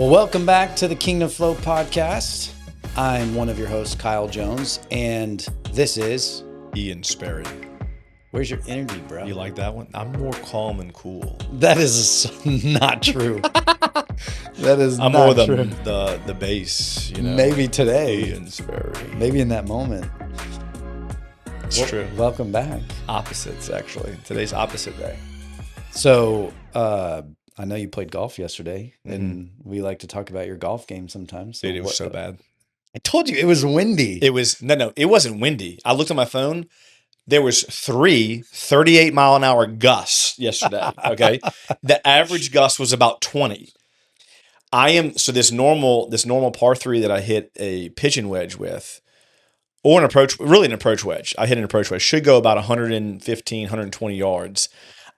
Well, welcome back to the Kingdom Flow podcast. I'm one of your hosts, Kyle Jones, and this is Ian Sperry. Where's your energy, bro? You like that one? I'm more calm and cool. That is not true. That is I'm not more true. the bass, you know. Maybe today. Ian Sperry. Maybe in that moment. It's true. Welcome back. Opposites, actually. Today's opposite day. So, I know you played golf yesterday, and we like to talk about your golf game sometimes. So Dude, it was so bad. I told you it was windy. It was, no, it wasn't windy. I looked at my phone. There was 38-mile-an-hour gusts yesterday, okay? The average gust was about 20. So this normal par 3 that I hit a pitching wedge with, or an approach wedge. I hit an approach wedge. Should go about 115, 120 yards.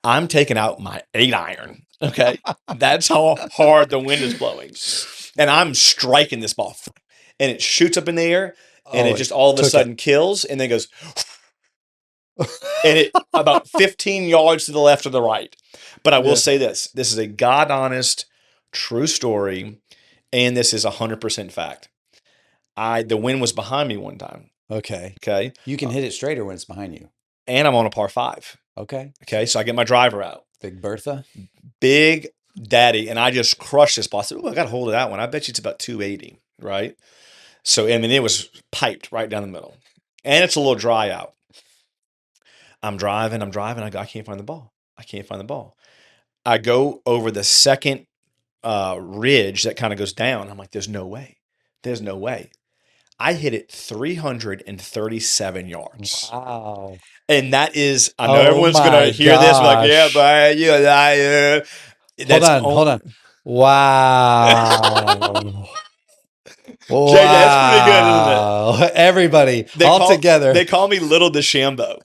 I'm taking out my 8-iron, okay? That's how hard the wind is blowing. And I'm striking this ball. And it shoots up in the air, and it just all of a sudden kills, and then goes... and it about 15 yards to the left or the right. But I will say this is a God honest, true story, and this is 100% fact. The wind was behind me one time. Okay. You can hit it straighter when it's behind you. And I'm on a par 5. Okay. So I get my driver out. Big Bertha. Big daddy, and I just crushed this ball. I said, I got a hold of that one. I bet you it's about 280, right? So, I mean, it was piped right down the middle. And it's a little dry out. I'm driving. I go, I can't find the ball. I go over the second ridge that kind of goes down. I'm like, there's no way. I hit it 337 yards. Wow. And that is, I know everyone's going to hear this like, yeah, but you're a liar. Hold on. Wow. Jay, that's pretty good, isn't it? Everybody, all together. They call me Little DeChambeau.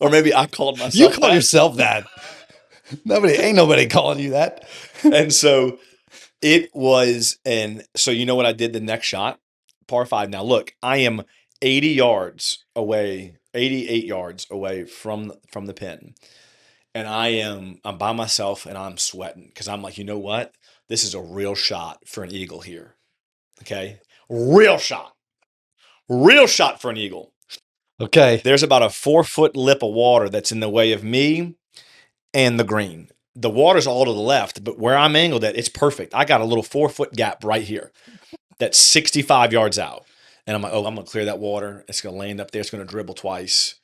Or maybe I called myself You call yourself that. Ain't nobody calling you that. And so it was, so you know what I did the next shot? Par 5. Now look, I am 88 yards away from the pin. And I'm by myself and I'm sweating because I'm like, you know what? This is a real shot for an eagle here. Okay? Real shot for an eagle. Okay. There's about a 4-foot lip of water that's in the way of me and the green. The water's all to the left, but where I'm angled at, it's perfect. I got a little 4-foot gap right here that's 65 yards out. And I'm like, I'm going to clear that water. It's going to land up there. It's going to dribble twice.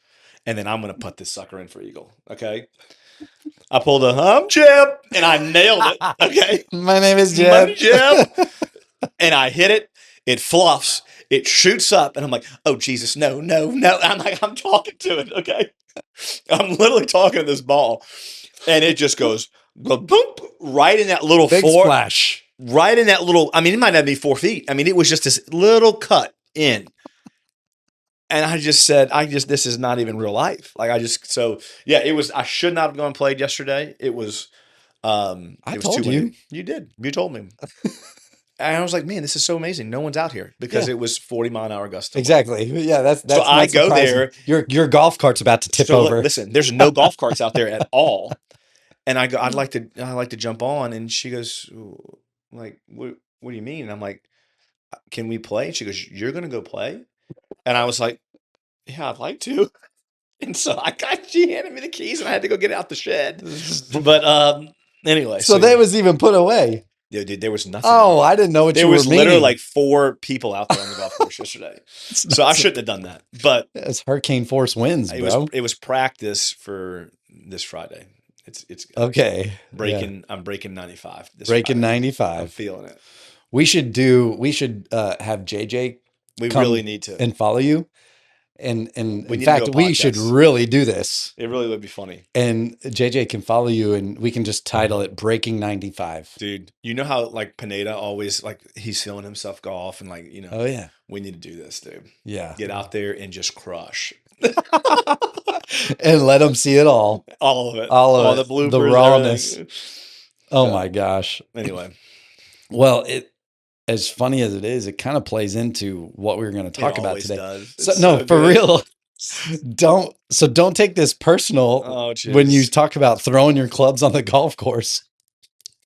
And then I'm going to put this sucker in for eagle. Okay? I pulled I'm Jeb, and I nailed it. Okay? My name is Jeb. And I hit it. It fluffs. It shoots up, and I'm like, oh, Jesus, no. I'm talking to it, okay? I'm literally talking to this ball, and it just goes boom, right in that little big splash. Right in that little, it might not be 4 feet. It was just this little cut in. And I just said, this is not even real life. It was, I should not have gone and played yesterday. It was, I told you. You did. You told me. And I was like, man, this is so amazing. No one's out here because it was 40-mile-an-hour gusts. Exactly. Yeah, that's so I go there. Your golf cart's about to tip over. Listen, there's no golf carts out there at all. And I go, I'd like to jump on. And she goes, like, what do you mean? And I'm like, can we play? And she goes, you're going to go play? And I was like, yeah, I'd like to. And so she handed me the keys and I had to go get out the shed. But anyway. So that was even put away. Yeah, dude, there was nothing. Oh, I didn't know what you were meaning. There was literally like 4 people out there on the golf course yesterday. So I shouldn't have done that. But it's hurricane force winds, bro. It was practice for this Friday. It's okay. I'm breaking 95. Breaking 95. I'm feeling it. We should have JJ. We really need to and follow you. And in fact, we should really do this. It really would be funny. And JJ can follow you, and we can just title it "Breaking 95." Dude, you know how like Pineda always like he's feeling himself golf and like Oh yeah, we need to do this, dude. Yeah, get out there and just crush, and let him see it all of it, all the bloopers, the rawness. Oh my gosh. Anyway, well, as funny as it is, it kind of plays into what we were going to talk about today. For real. Don't take this personal when you talk about throwing your clubs on the golf course.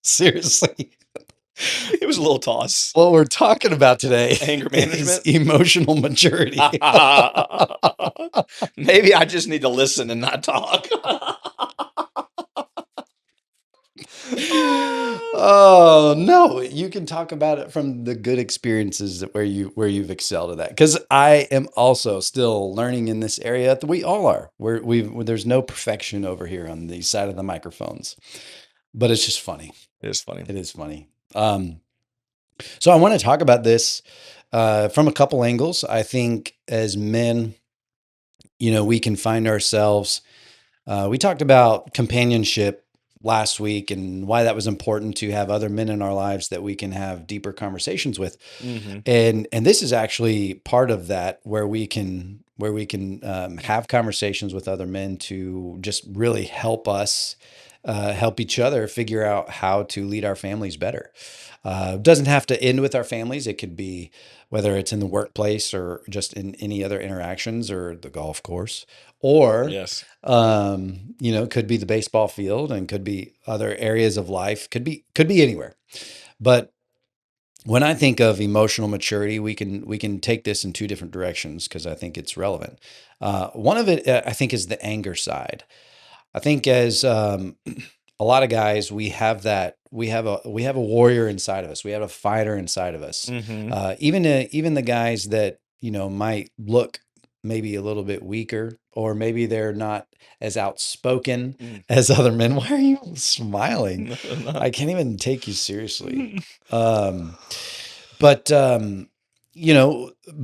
Seriously. It was a little toss. What we're talking about today Anger is management. emotional maturity. Maybe I just need to listen and not talk. Oh no, you can talk about it from the good experiences where you've excelled at that. Because I am also still learning in this area. We all are. There's no perfection over here on the side of the microphones, but it's just funny. It is funny. It is funny. So I want to talk about this from a couple angles. I think as men, we can find ourselves. We talked about companionship last week and why that was important to have other men in our lives that we can have deeper conversations with. Mm-hmm. And this is actually part of that where we can have conversations with other men to just really help us help each other figure out how to lead our families better. Doesn't have to end with our families. It could be whether it's in the workplace or just in any other interactions or the golf course, or Yes. could be the baseball field and could be other areas of life. Could be anywhere. But when I think of emotional maturity, we can take this in two different directions because I think it's relevant. One of it, I think, is the anger side. I think as a lot of guys, we have a warrior inside of us. We have a fighter inside of us. Mm-hmm. Even the guys that might look maybe a little bit weaker, or maybe they're not as outspoken as other men. Why are you smiling? No. I can't even take you seriously. But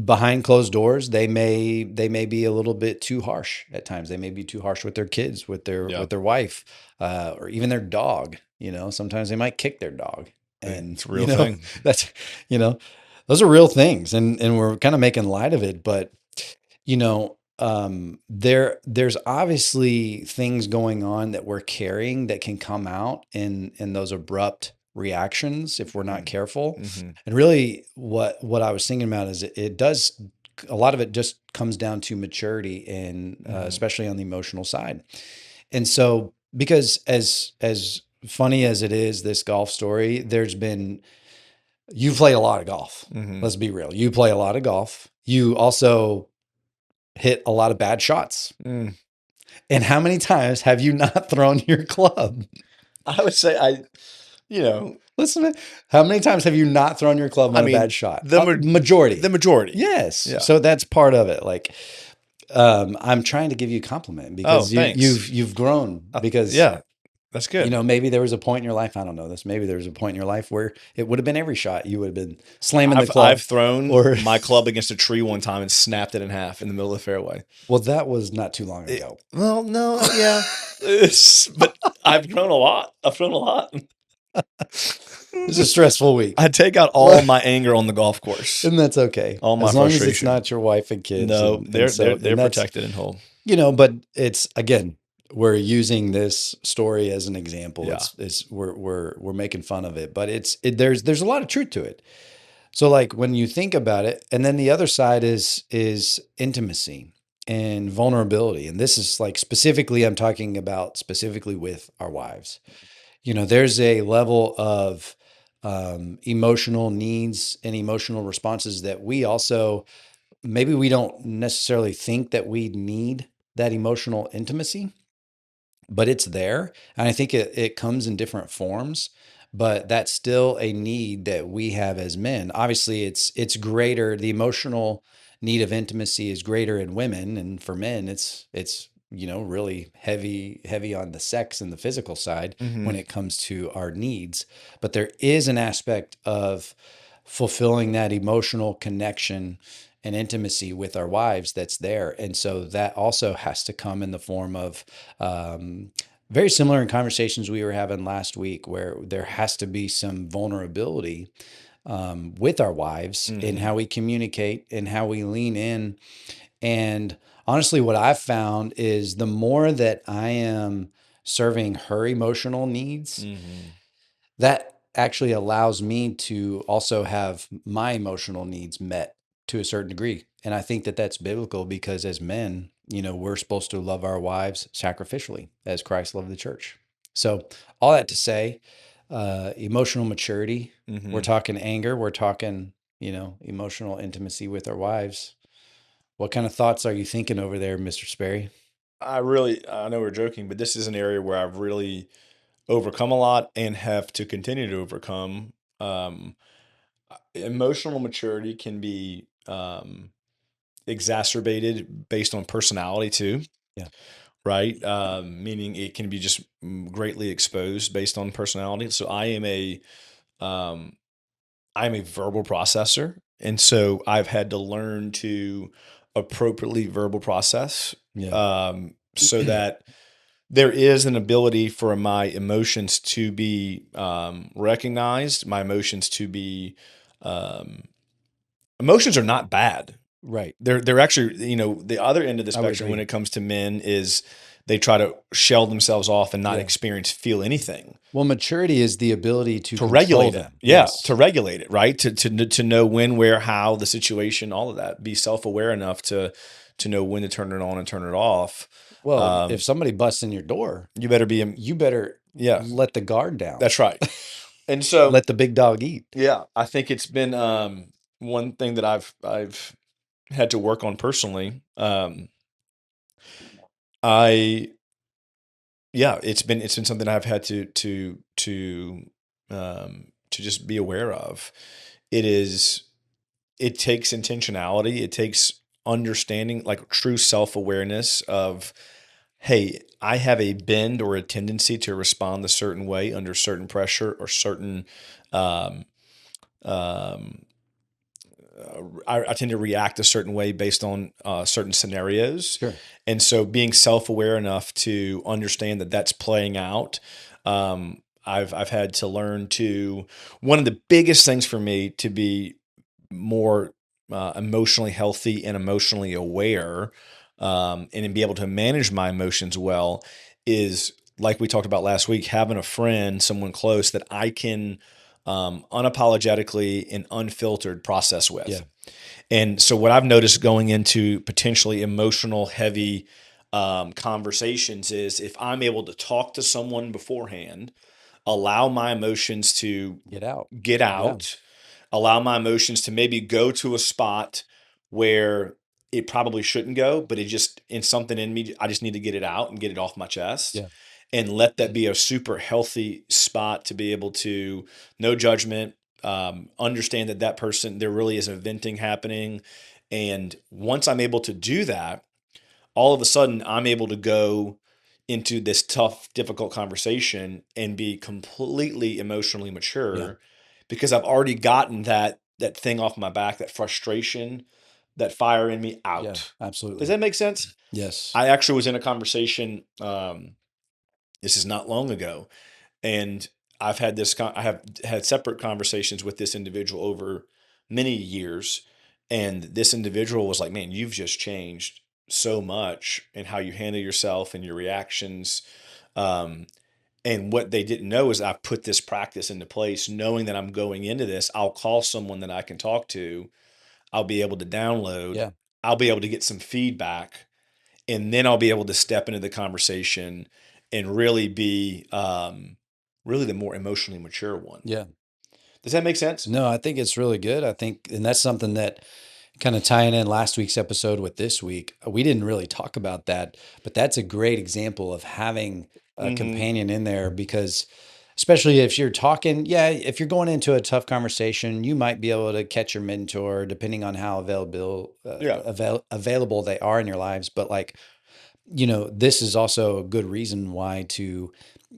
behind closed doors, they may be a little bit too harsh at times. They may be too harsh with their kids, with their wife, or even their dog. Sometimes they might kick their dog, and it's a real thing. That's those are real things, and we're kind of making light of it, but there's obviously things going on that we're carrying that can come out in those abrupt reactions if we're not careful. Mm-hmm. And really what I was thinking about is it does, a lot of it just comes down to maturity, and especially on the emotional side. And so, because as funny as it is, this golf story, you've played a lot of golf. Mm-hmm. Let's be real. You play a lot of golf. You also hit a lot of bad shots. And how many times have you not thrown your club? I would say listen, how many times have you not thrown your club on a bad shot? The majority. Yes. Yeah. So that's part of it. Like, I'm trying to give you a compliment because you've grown, because that's good. Maybe there was a point in your life, I don't know this, maybe there was a point in your life where it would have been every shot. You would have been slamming the club. I've thrown my club against a tree one time and snapped it in half in the middle of the fairway. Well, that was not too long ago. Well, no, yeah. But I've thrown a lot. It's a stressful week. I take out all my anger on the golf course. And that's okay. All my as long frustration. as it's not your wife and kids. No, they're protected and whole. But it's, again, we're using this story as an example. Yeah. We're making fun of it, but there's a lot of truth to it. So like when you think about it, and then the other side is intimacy and vulnerability. And this is like specifically, I'm talking about specifically with our wives. There's a level of emotional needs and emotional responses that we also, maybe we don't necessarily think that we need that emotional intimacy, but it's there. And I think it comes in different forms, but that's still a need that we have as men. Obviously it's greater. The emotional need of intimacy is greater in women. And for men, it's really heavy on the sex and the physical side when it comes to our needs. But there is an aspect of fulfilling that emotional connection and intimacy with our wives that's there. And so that also has to come in the form of very similar in conversations we were having last week, where there has to be some vulnerability with our wives in how we communicate and how we lean in. And honestly, what I've found is the more that I am serving her emotional needs, that actually allows me to also have my emotional needs met to a certain degree. And I think that that's biblical, because as men, we're supposed to love our wives sacrificially as Christ loved the church. So all that to say, emotional maturity. We're Hmm. talking anger. We're talking, emotional intimacy with our wives. What kind of thoughts are you thinking over there, Mr. Sperry? I know we're joking, but this is an area where I've really overcome a lot and have to continue to overcome. Um, Emotional maturity can be exacerbated based on personality too, Yeah. right? Meaning it can be just greatly exposed based on personality. So um, I am a verbal processor, and so I've had to learn to appropriately verbal process, Yeah. so that there is an ability for my emotions to be recognized, my emotions to be um, emotions are not bad. Right. They're actually, the other end of the I would spectrum when agree. it comes to men is they try to shell themselves off and not Yeah. feel anything. Well, maturity is the ability to To control regulate it. them. Yeah, to Yes. regulate it, right? To know when, where, how, the situation, all of that. Be self-aware enough to know when to turn it on and turn it off. Well, if Um, somebody busts in your door, you better be you better yeah, let the guard down. that's right. And so Let the big dog eat. yeah, I think it's been one thing that I've had to work on personally. I Yeah, it's been something I've had to just be aware of. It is it takes intentionality. It takes understanding, like true self-awareness of, hey, I have a bend or a tendency to respond a certain way under certain pressure or certain um, um, I tend to react a certain way based on certain scenarios. Sure. And so being self-aware enough to understand that that's playing out, I've had to learn to, one of the biggest things for me to be more emotionally healthy and emotionally aware, and to be able to manage my emotions well is, like we talked about last week, having a friend, someone close that I can unapologetically and unfiltered process Yeah. with. And so, what I've noticed going into potentially emotional, heavy conversations is if I'm able to talk to someone beforehand, allow my emotions to Get out. get Yeah. out, allow my emotions to maybe go to a spot where it probably shouldn't go, but it just, in something in me, I just need to get it out and get it off my chest, Yeah. and let that be a super healthy spot to be able to, no judgment, understand that that person, there really is a venting happening. And once I'm able to do that, all of a sudden I'm able to go into this tough, difficult conversation and be completely emotionally Yeah. mature because I've already gotten that thing off my back, that frustration, that fire in me Yeah. out. Does Absolutely. that make sense? Yes. I actually was in a conversation. This is not long ago, and I have had separate conversations with this individual over many years, and this individual was like, "Man, you've just changed so much in how you handle yourself and your reactions." Um, and what they didn't know is I put this practice into place, knowing that I'm going into this. I'll call someone that I can talk to. I'll be able to download. Yeah. I'll be able to get some feedback, and then I'll be able to step into the conversation and really be really the more emotionally mature one. Yeah. Does that make sense? No, I think it's really good. I think, and that's something that kind of tying in last week's episode with this week. We didn't really talk about that, but that's a great example of having a Hmm. companion in there because, especially if you're talking, yeah, if you're going into a tough conversation, you might be able to catch your mentor depending on how Yeah. available they are in your lives. But like, this is also a good reason why to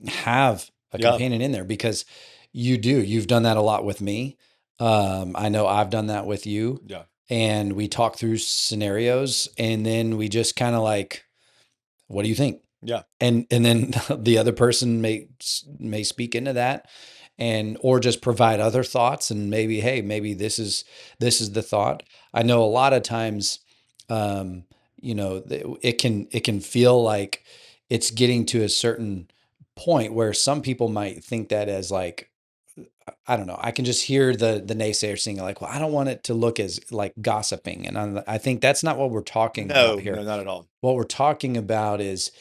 have a Yeah. companion in there because you've done that a lot with me. I know I've done that with you, Yeah. and we talk through scenarios and then we just kind of like, what do you think? Yeah. And then the other person may speak into that and or just provide other thoughts and maybe, hey, maybe this is the thought. I know a lot of times, um it can feel like it's getting to a certain point where some people might think that as like, I don't know. I can just hear the naysayer saying like, well, I don't want it to look as like gossiping. And I think that's not what we're talking about No, no, here. not at all. What we're talking about is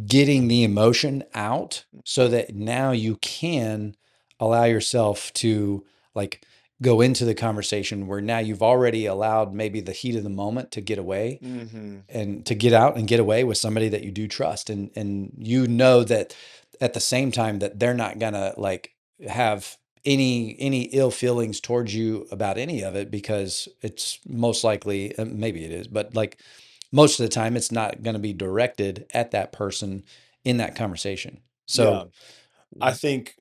getting the emotion out so that now you can allow yourself to like go into the conversation where now you've already allowed maybe the heat of the moment to get away Mm-hmm. and to get out and get away with somebody that you do trust, and you know that at the same time that they're not gonna like have any ill feelings towards you about any of it, because it's most likely, maybe it is, but like most of the time it's not going to be directed at that person in that conversation. Yeah. So I think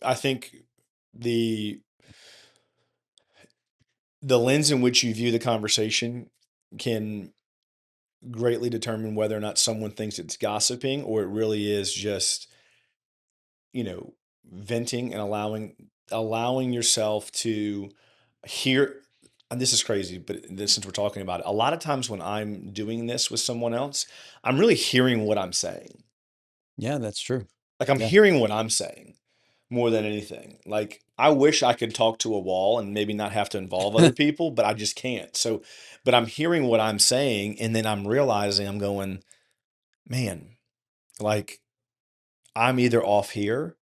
the the lens in which you view the conversation can greatly determine whether or not someone thinks it's gossiping or it really is just, venting and allowing yourself to hear. And this is crazy, but since we're talking about it, a lot of times when I'm doing this with someone else, I'm really hearing what I'm saying. yeah, that's true. Like I'm Yeah. hearing what I'm saying more than anything. Like I wish I could talk to a wall and maybe not have to involve other people, but I just can't. So, but I'm hearing what I'm saying and then I'm realizing I'm going, man, like I'm either off here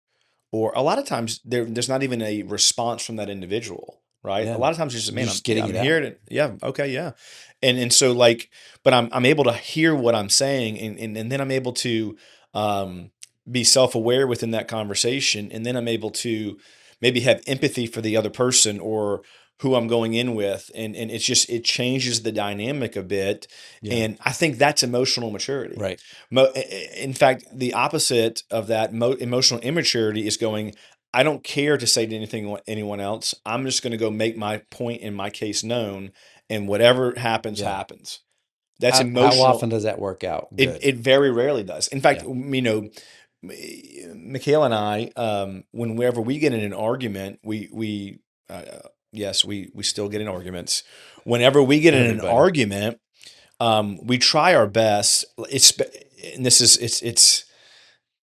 or a lot of times there's not even a response from that individual, right? A Yeah, lot of times it's just, you're man, just getting I'm it out. hearing it. Yeah, okay, yeah. And so like, but I'm able to hear what I'm saying and then I'm able to um be self-aware within that conversation. And then I'm able to maybe have empathy for the other person or who I'm going in with. And it's just it changes the dynamic a bit. Yeah, And I think that's emotional maturity. right. In fact, the opposite of that, emotional immaturity is going, I don't care to say to anything anyone else. I'm just going to go make my point in my case known, and whatever happens, Yeah. happens. That's How often emotional. does that work out? It Good. it very rarely does. In fact, Yeah. Mikhail and I, whenever we get in an argument, yes, we still get in arguments. Whenever we get in an Everybody. argument, we try our best. And this is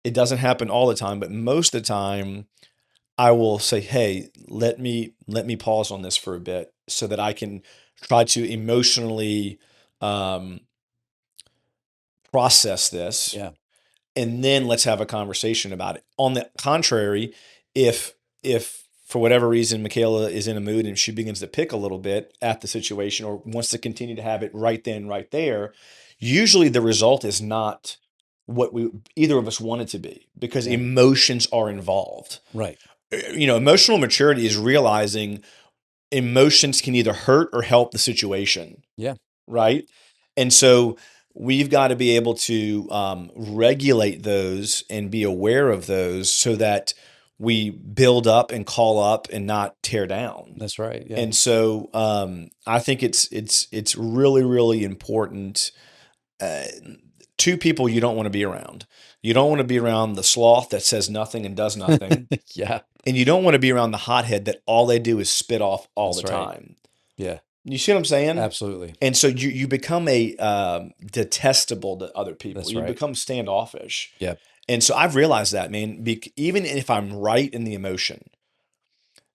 it doesn't happen all the time, but most of the time, I will say, "Hey, let me pause on this for a bit so that I can try to emotionally um, process this, Yeah. and then let's have a conversation about it." On the contrary, if for whatever reason Michaela is in a mood and she begins to pick a little bit at the situation or wants to continue to have it right then, right there, usually the result is not what we either of us want it to be because Yeah. emotions are involved. Right. Emotional maturity is realizing emotions can either hurt or help the situation, Yeah. right? And so we've got to be able to regulate those and be aware of those so that we build up and call up and not tear down. That's right. Yeah. And so I think it's really really important. Uh, Two people you don't want to be around. You don't want to be around the sloth that says nothing and does nothing, Yeah. and you don't want to be around the hothead that all they do is spit off all the That's right. time. Yeah. You see what I'm saying? Absolutely. And so you become a detestable to other people. That's You right. become standoffish. Yeah. And so I've realized that, man. Even if I'm right in the emotion,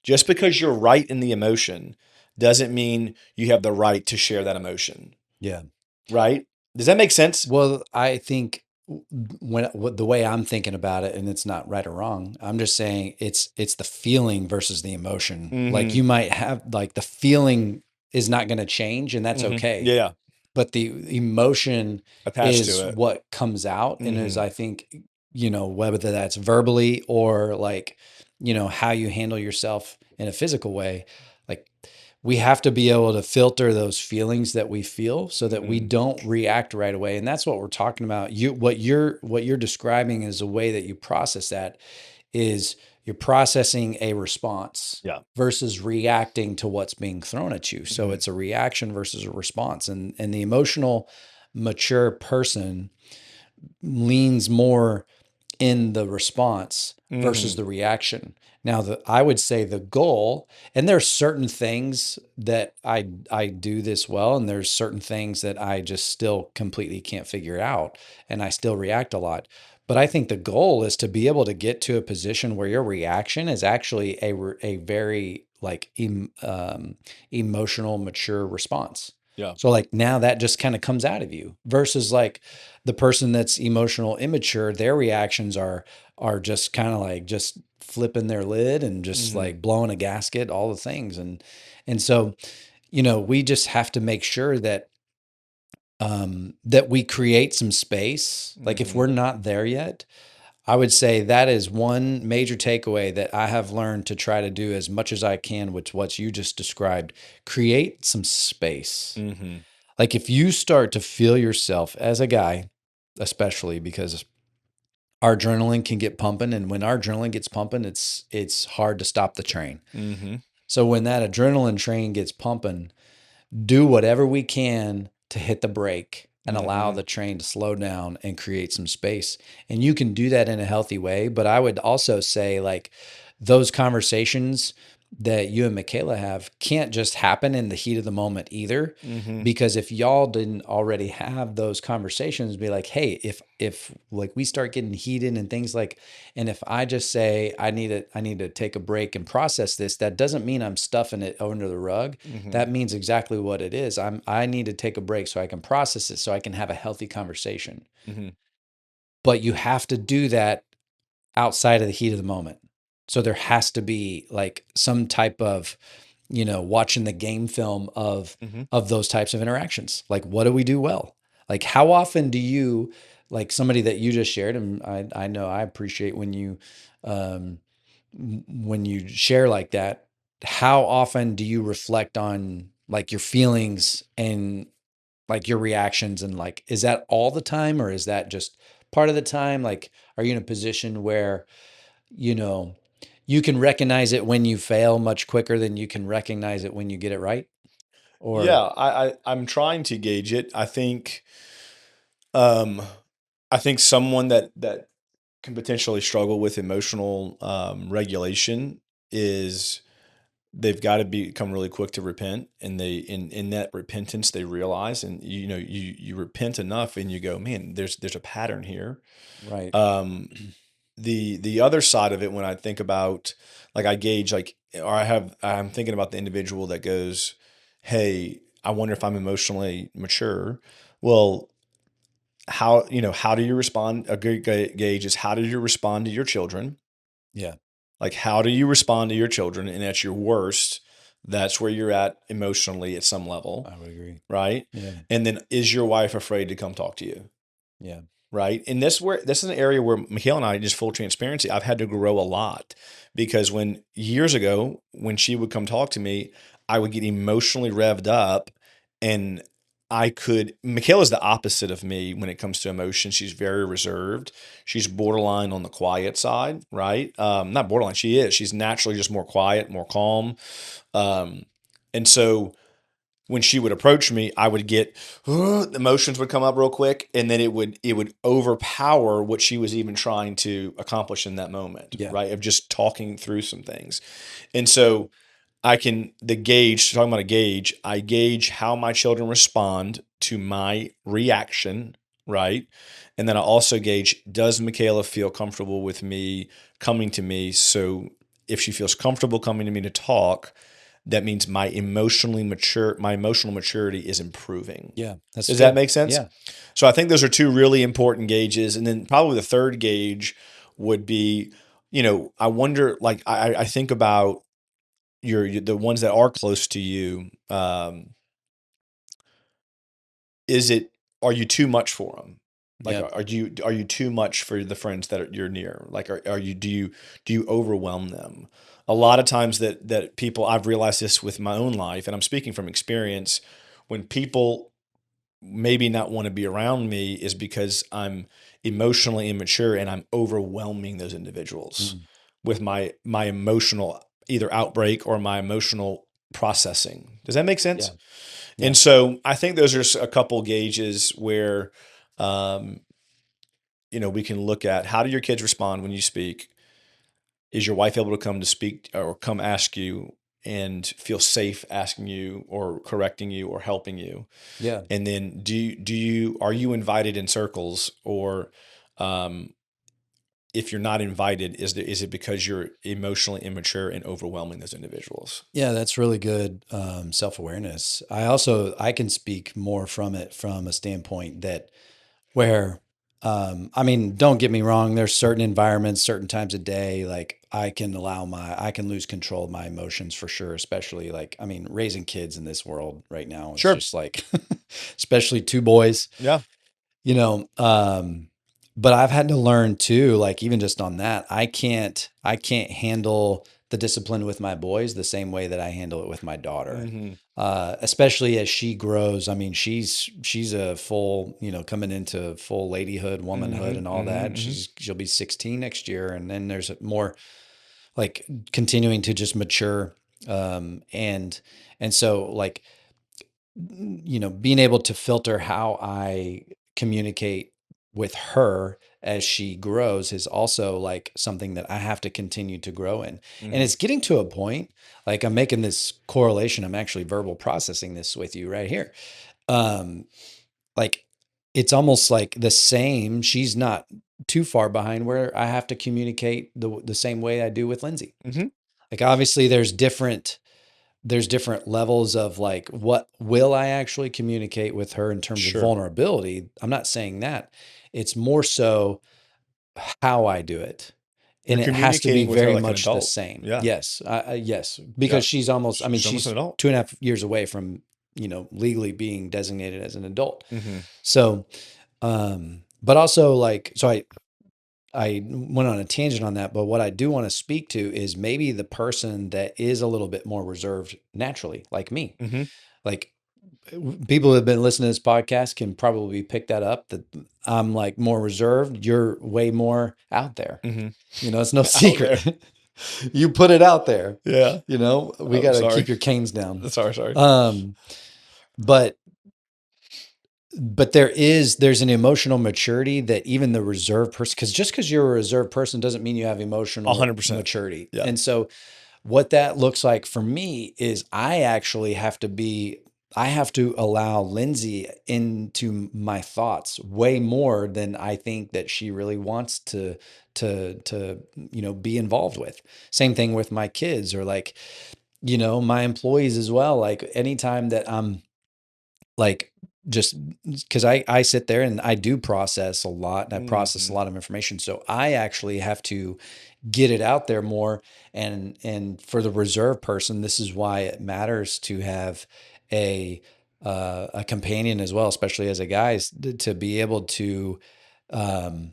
just because you're right in the emotion doesn't mean you have the right to share that emotion. Yeah. Right? Does that make sense? Well, I think the way I'm thinking about it, and it's not right or wrong, I'm just saying it's the feeling versus the emotion. Like Mm-hmm. you might have like the feeling is not going to change, and that's Mm-hmm. okay. Yeah. But the emotion Attached is to it. what comes out, and is, Mm-hmm. I think, whether that's verbally or like, how you handle yourself in a physical way, like we have to be able to filter those feelings that we feel so that we Mm-hmm. don't react right away. And that's what we're talking about. What you're describing is a way that you process that is you're processing a response Yeah. versus reacting to what's being thrown at you. So Mm-hmm. it's a reaction versus a response. And the emotional mature person leans more in the response versus Mm-hmm. the reaction. Now, I would say the goal, and there's certain things that I do this well, and there's certain things that I just still completely can't figure out, and I still react a lot. But I think the goal is to be able to get to a position where your reaction is actually a very like emotional, mature response. Yeah. So like now that just kind of comes out of you versus like the person that's emotional immature, their reactions are just kind of like just flipping their lid and just Mm-hmm. like blowing a gasket, all the things. And so, you know, we just have to make sure that that we create some space. Like if Mm-hmm. we're not there yet, I would say that is one major takeaway that I have learned to try to do as much as I can with what you just described. Create some space. Mm-hmm. Like if you start to feel yourself as a guy, especially because our adrenaline can get pumping, and when our adrenaline gets pumping, it's hard to stop the train. Mm-hmm. So when that adrenaline train gets pumping, do whatever we can to hit the brake and allow Mm-hmm. the train to slow down and create some space. And you can do that in a healthy way. But I would also say, like, those conversations that you and Michaela have can't just happen in the heat of the moment either. Mm-hmm. Because if y'all didn't already have those conversations, be like, hey, if like we start getting heated and things like, and if I just say I need to take a break and process this, that doesn't mean I'm stuffing it under the rug. Mm-hmm. That means exactly what it is. I need to take a break so I can process it, so I can have a healthy conversation. Mm-hmm. But you have to do that outside of the heat of the moment. So there has to be like some type of, you know, watching the game film Mm-hmm. of those types of interactions. Like, what do we do well? Like, how often do you, like somebody that you just shared, and I know I appreciate um, when you share like that. How often do you reflect on like your feelings and like your reactions, and like, is that all the time, or is that just part of the time? Like, are you in a position where, you know, you can recognize it when you fail much quicker than you can recognize it when you get it right? Yeah, Or I'm trying to gauge it. Um, I think someone that can potentially struggle with emotional regulation is they've got to become really quick to repent, and they in that repentance they realize, and you know you repent enough and you go, man, there's a pattern here. right. Um, the other side of it, when I think about, like, I gauge, like, or I'm thinking about the individual that goes, hey, I wonder if I'm emotionally mature. Well, how do you respond? A good gauge is, how do you respond to your children? Yeah, Like, how do you respond to your children? And at your worst, that's where you're at emotionally at some level, I would agree. right? Yeah, And then, is your wife afraid to come talk to you? yeah, Right. And this is an area where Mikhail and I, just full transparency, I've had to grow a lot, because when years ago, when she would come talk to me, I would get emotionally revved up, and Mikhail is the opposite of me when it comes to emotion. She's very reserved. She's borderline on the quiet side, right? Not borderline. She's naturally just more quiet, more calm. Um, and so when she would approach me, I would get emotions would come up real quick, and then it would overpower what she was even trying to accomplish in that moment, yeah, right? Of just talking through some things. And so talking about a gauge, I gauge how my children respond to my reaction, right? And then I also gauge, does Michaela feel comfortable with me coming to me? So if she feels comfortable coming to me to talk, that means my emotional maturity is improving. yeah. That's Does that good. make sense? Yeah, So I think those are two really important gauges. And then probably the third gauge would be, I wonder, like, I think about the ones that are close to you. Is it, are you too much for them? Like, yeah, are you too much for the friends you're near? Like, are you, do you overwhelm them? A lot of times that people, I've realized this with my own life, and I'm speaking from experience, when people maybe not want to be around me is because I'm emotionally immature and I'm overwhelming those individuals mm, with my emotional either outbreak or my emotional processing. Does that make yeah, sense? yeah, And so I think those are a couple gauges where, um, we can look at, how do your kids respond when you speak? Is your wife able to come to speak or come ask you and feel safe asking you or correcting you or helping you? yeah. And then, are you invited in circles, or um, if you're not invited, is it because you're emotionally immature and overwhelming those individuals? Yeah, that's really good self-awareness. I can speak more from it from a standpoint that where I mean, don't get me wrong. There's certain environments, certain times of day, like I can lose control of my emotions for sure. Especially like, I mean, raising kids in this world right now is Sure. just like, especially two boys, Yeah. you know. But I've had to learn too, like even just on that, I can't handle the discipline with my boys the same way that I handle it with my daughter. Mm-hmm. Especially as she grows. I mean, she's a full, you know, coming into full ladyhood, womanhood, Mm-hmm. and all that. Mm-hmm. She'll be 16 next year, and then there's more like continuing to just mature, and so like you know, being able to filter how I communicate with her as she grows is also like something that I have to continue to grow in. And Mm-hmm. it's getting to a point, like I'm making this correlation. I'm actually verbal processing this with you right here. Um, like it's almost like the same. She's not too far behind where I have to communicate the same way I do with Lindsay. Mm-hmm. Like obviously there's different levels of like what will I actually communicate with her in terms of Sure. vulnerability. I'm not saying that. It's more so how I do it. You're And it has to be communicating with her very like an much the adult. same. Yeah. Yes. Yes. Yeah. Because she's almost, I mean, She's almost an she's adult. 2.5 years away from, you know, legally being designated as an adult. Mm-hmm. So, but also like, so I went on a tangent on that, but what I do want to speak to is maybe the person that is a little bit more reserved naturally, like me. Mm-hmm. Like people who have been listening to this podcast can probably pick that up that I'm like more reserved. You're way more out there. Mm-hmm. You know, it's no Out there. secret. You put it out there. Yeah. You know, we Oh, got to sorry. keep your canes down. Sorry. Um, but there's an emotional maturity that even the reserved person, because just because you're a reserved person doesn't mean you have emotional 100%. maturity. Yeah. And so what that looks like for me is I have to allow Lindsay into my thoughts way more than I think that she really wants to you know be involved with. Same thing with my kids or like you know my employees as well. Like anytime that I'm like just because I sit there and I do process a lot and I process a Mm-hmm. lot of information. So I actually have to get it out there more. And for the reserve person, this is why it matters to have a companion as well, especially as a guy, to be able um,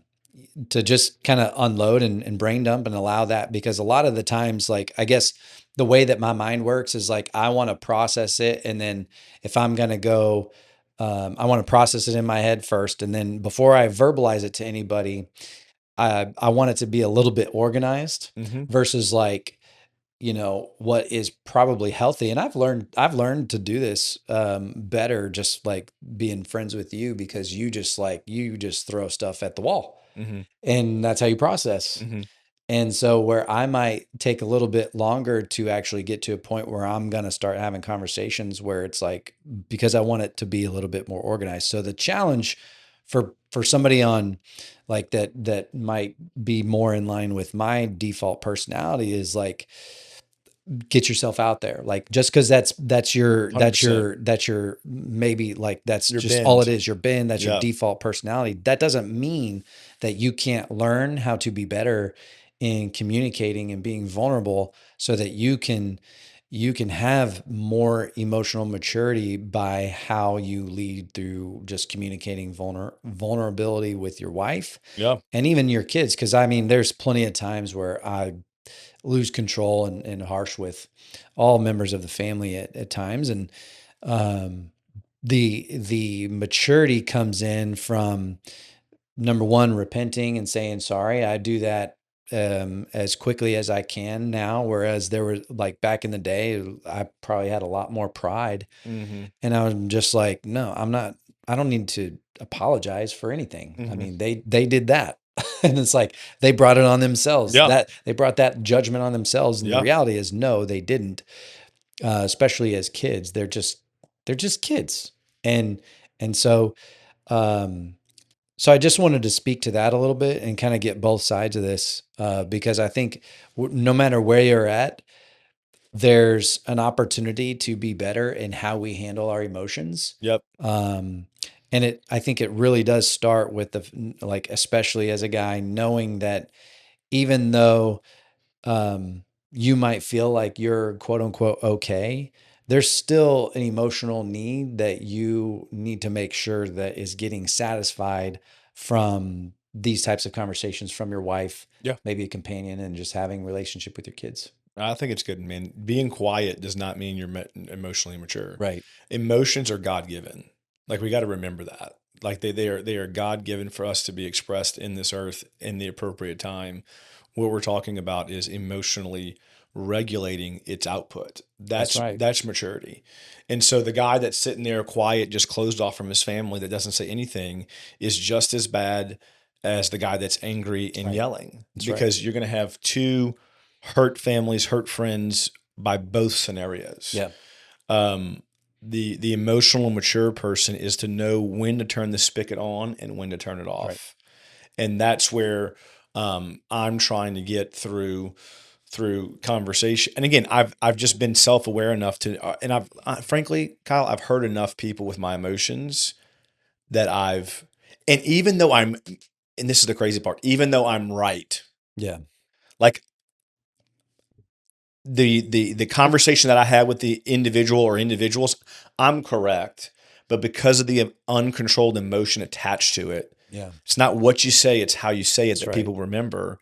to just kind of unload and brain dump and allow that because a lot of the times like I guess the way that my mind works is like I want to process it and then if I'm going to go I want to process it in my head first and then before I verbalize it to anybody I want it to be a little bit organized Mm-hmm. versus like you know what is probably healthy and I've learned to do this better just like being friends with you because you just throw stuff at the wall Mm-hmm. and that's how you process. Mm-hmm. And so where I might take a little bit longer to actually get to a point where I'm going to start having conversations where it's like because I want it to be a little bit more organized. So the challenge for somebody on like that might be more in line with my default personality is like get yourself out there like just because $100%. that's your maybe like that's Your just all it bend. is your bend that's your Yeah. default personality that doesn't mean that you can't learn how to be better in communicating and being vulnerable so that you can have more emotional maturity by how you lead through just communicating vulnerability with your wife Yeah. and even your kids because I mean there's plenty of times where I lose control and harsh with all members of the family at times. And um, the maturity comes in from number one, repenting and saying sorry. I do that as quickly as I can now, whereas there was like back in the day, I probably had a lot more pride Mm-hmm. and I was just like, no, I'm not, I don't need to apologize for anything. I Mm-hmm. mean, they did that. And it's like they brought it on themselves. Yeah. That they brought that judgment on themselves. And the Yeah. reality is no, they didn't. Especially as kids. They're just kids. And and um so I just wanted to speak to that a little bit and kind of get both sides of this because I think no matter where you're at, there's an opportunity to be better in how we handle our emotions. Yep. Um, And I think it really does start with like, especially as a guy, knowing that even though you might feel like you're quote unquote okay, there's still an emotional need that you need to make sure that is getting satisfied from these types of conversations from your wife, Yeah. maybe a companion, and just having a relationship with your kids. I think it's good, man. Being quiet does not mean you're emotionally mature. Right. Emotions are God given. Like, we got to remember that. Like, they are God given for us to be expressed in this earth in the appropriate time. What we're talking about is emotionally regulating its output. That's right. That's maturity. And so the guy that's sitting there quiet, just closed off from his family, that doesn't say anything, is just as bad as the guy that's angry and right. yelling. That's right. Because you're going to have two hurt families, hurt friends by both scenarios. Yeah. The emotional mature person is to know when to turn the spigot on and when to turn it off. Right. And that's where I'm trying to get through conversation. And again, I've just been self-aware enough to, and frankly, Kyle, I've hurt enough people with my emotions that and even though and this is the crazy part, even though I'm right. Yeah. Like, the conversation that I had with the individual or individuals, I'm correct, but because of the uncontrolled emotion attached to it, Yeah. it's not what you say, it's how you say it that right. people remember.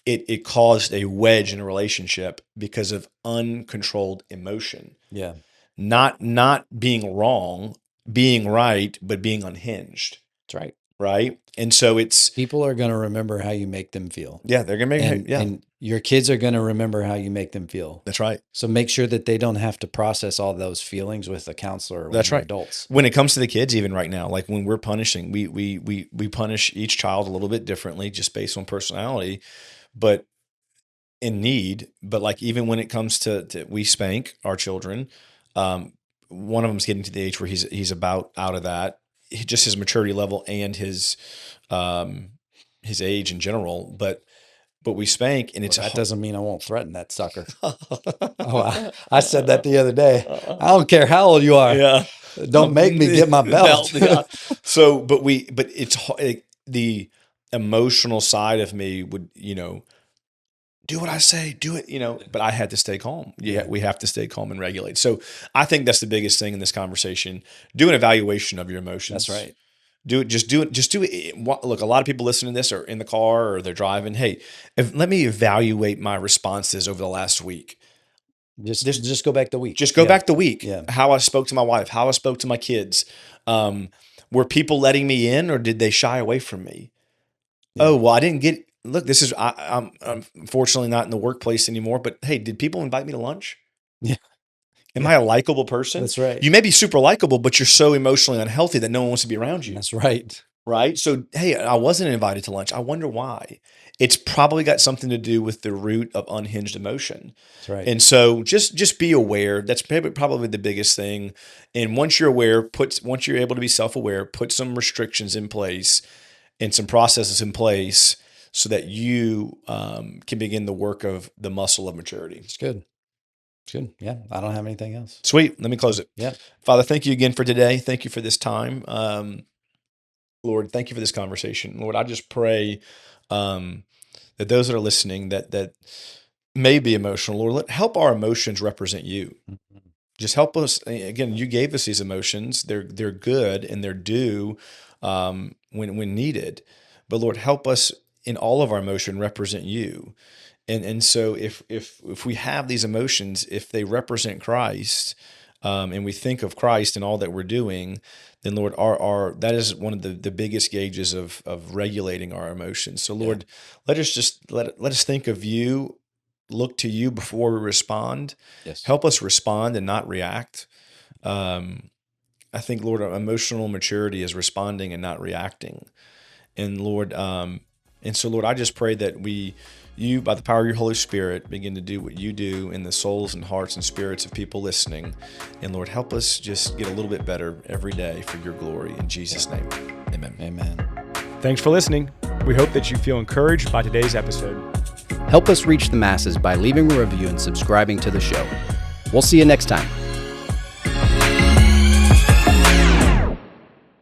It caused a wedge in a relationship because of uncontrolled emotion. Yeah. Not being wrong, being right, but being unhinged. That's right. Right. And so people are going to remember how you make them feel. Yeah, they're going to make and your kids are going to remember how you make them feel. That's right. So make sure that they don't have to process all those feelings with a counselor or That's right. adults. When it comes to the kids, even right now, like when we're punishing, we punish each child a little bit differently just based on personality, but in need. But like, even when it comes to we spank our children, one of them's getting to the age where he's about out of that, just his maturity level and his age in general. But we spank, and that doesn't mean I won't threaten that sucker. I said that the other day. I don't care how old you are. Yeah. Don't make me get my belt. Yeah. So, but it's the emotional side of me would, do what I say, do it, but I had to stay calm. Yeah. We have to stay calm and regulate. So I think that's the biggest thing in this conversation. Do an evaluation of your emotions. That's right. Do it. Just do it. Look, a lot of people listening to this are in the car or they're driving. Hey, let me evaluate my responses over the last week. Just go back the week. Just go back the week. Yeah. How I spoke to my wife, how I spoke to my kids. Were people letting me in, or did they shy away from me? Yeah. Oh, well, I didn't get. Look, I'm unfortunately not in the workplace anymore. But hey, did people invite me to lunch? Yeah. Am I a likable person? That's right. You may be super likable, but you're so emotionally unhealthy that no one wants to be around you. That's right. Right. So, hey, I wasn't invited to lunch. I wonder why. It's probably got something to do with the root of unhinged emotion. That's right. And so just be aware. That's probably the biggest thing. And once you're aware, once you're able to be self-aware, put some restrictions in place and some processes in place so that you can begin the work of the muscle of maturity. It's good. It's good. Yeah. I don't have anything else. Sweet. Let me close it. Yeah. Father, thank you again for today. Thank you for this time. Lord, thank you for this conversation. Lord, I just pray that those that are listening that may be emotional, Lord, help our emotions represent you. Mm-hmm. Just help us. Again, you gave us these emotions. They're good and they're due when needed. But Lord, help us in all of our emotion represent you. And so if we have these emotions, if they represent Christ, and we think of Christ and all that we're doing, then Lord, that is one of the biggest gauges of regulating our emotions. So Lord, let us think of you, look to you before we respond. Yes. Help us respond and not react. I think, Lord, emotional maturity is responding and not reacting. And Lord, so Lord, I just pray that you, by the power of your Holy Spirit, begin to do what you do in the souls and hearts and spirits of people listening. And Lord, help us just get a little bit better every day for your glory. In Jesus' name, amen. Amen. Thanks for listening. We hope that you feel encouraged by today's episode. Help us reach the masses by leaving a review and subscribing to the show. We'll see you next time.